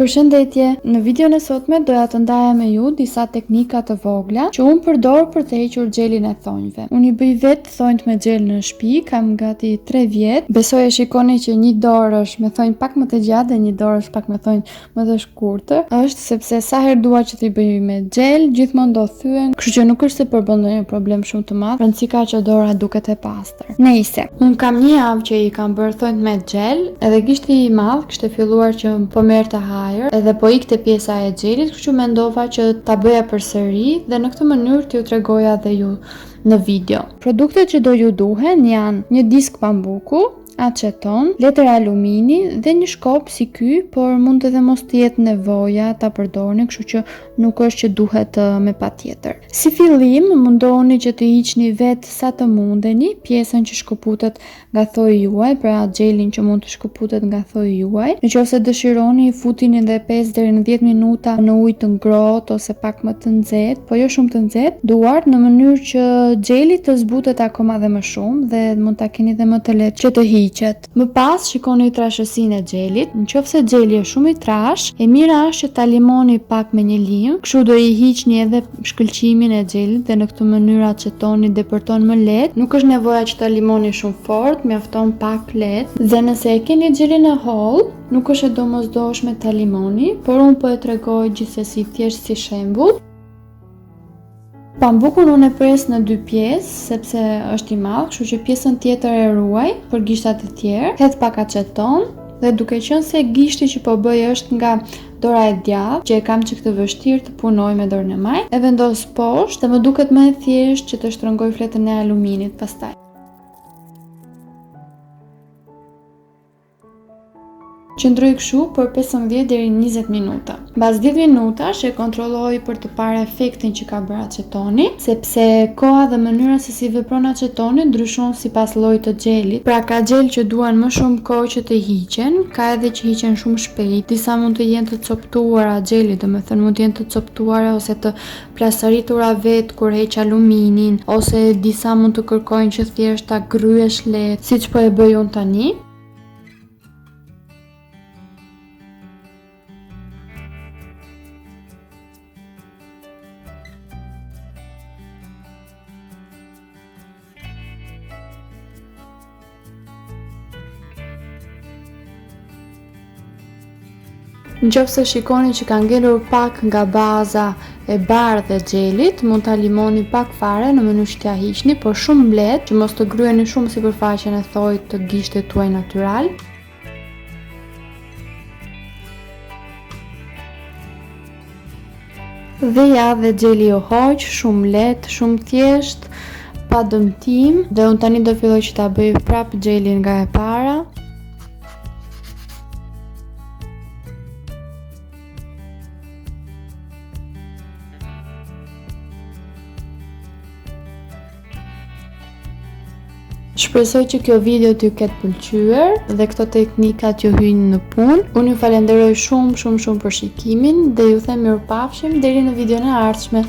Përshëndetje, në videon e sotme doja të ndaja me ju disa teknika të vogla që unë përdor për të hequr gjelin e thonjve. Unë i bëj vetë thonjt me gjel në shtëpi, kam gati 3 vjet. Besoj e shikoni që një dorë është me thonjt pak më të gjatë dhe një dorë është pak me thonjt më të shkurtër. Është sepse sa herë dua që t'i bëj me gjel, gjithmonë do thyen, kështu që nuk është se përbën ndonjë problem shumë të madh. Rëndësika që dora duket e pastër. Nëse unë kam një javë që i kam bërë thonjt me gjel, edhe gishti i madh kishte filluar që po merrte edhe po ikte pjesa e gjelit, kështu mendova që ta bëja përsëri dhe në këtë mënyrë t'ju tregoja dhe ju në video. Produktet që do ju duhen janë një disk pambuku, aceton, letër alumini dhe një shkop si ky, por mund edhe mos të jetë nevoja ta përdorni, kështu që nuk është që duhet me patjetër. Si fillim, mundohuni që të hiqni vetë sa të mundeni pjesën që shkëputet nga thoji juaj, pra gjelin që mund të shkëputet nga thoji juaj. Nëse dëshironi, futini edhe 5 deri në 10 minuta në ujë të ngrohtë ose pak më të nxehtë, po jo shumë të nxehtë, duart në mënyrë që gjeli të zbutet akoma dhe më shumë dhe mund ta keni dhe më të lehtë që të hiqet. Më pas shikoni trashësinë e gjelit. Nëse gjeli është shumë i trash, e mira është që ta limoni pak me një lim, kështu do i hiqni edhe shkëlqimin e gjelit dhe në këtë mënyrë acetoni depërton më lehtë. Nuk është nevoja që ta limoni shumë fort, mjafton pak lehtë. Dhe nëse e keni gjelin e hollë, nuk është e domosdoshme ta limoni, por unë po e tregoj gjithsesi thjesht si shembull. Pambukun unë e pres në 2 pjesë, sepse është i madh, kështu që pjesën tjetër e ruaj për gishtat e tjerë. Hedh pak aceton dhe duke qenë se gishti që po bëj është nga dora e djathtë, që e kam çik të vështirë të punoj me dorën e majt, e vendos poshtë dhe më duket më e thjeshtë që të shtrëngoj fletën e aluminit pastaj. Qëndroj kështu për 15 deri në 20 minuta. Mbas 10 minutash e kontrolloj për të parë efektin që ka bërë acetoni, sepse koha dhe mënyra se si vepron acetoni ndryshon sipas llojit të gjelit. Pra ka gjel që duan më shumë kohë që të hiqen, ka edhe që hiqen shumë shpejt. Disa mund të jenë të coptuara gjeli, domethënë mund të jenë të coptuara ose të plasaritura vet kur heq aluminin, ose disa mund të kërkojnë që thjesht ta gryesh lehtë, siç po e bëj unë tani. Nëse shikoni që ka ngelur pak nga baza e bardhë e gjelit, mund ta limoni pak fare në mënyrë që t'ia hiqni, por shumë lehtë, që mos të gryeni shumë sipërfaqen e thojit të gishtit tuaj natyral. Dhe ja dhe gjeli u hoq, shumë lehtë, shumë thjesht, pa dëmtim, dhe unë tani do filloj që ta bëj prap gjelin nga e para. Shpresoj që kjo video t'ju ketë pëlqyer dhe këto teknika t'ju hyjnë në punë. Unë ju falenderoj shumë për shikimin dhe ju them mirupafshim deri në videon e ardhshme.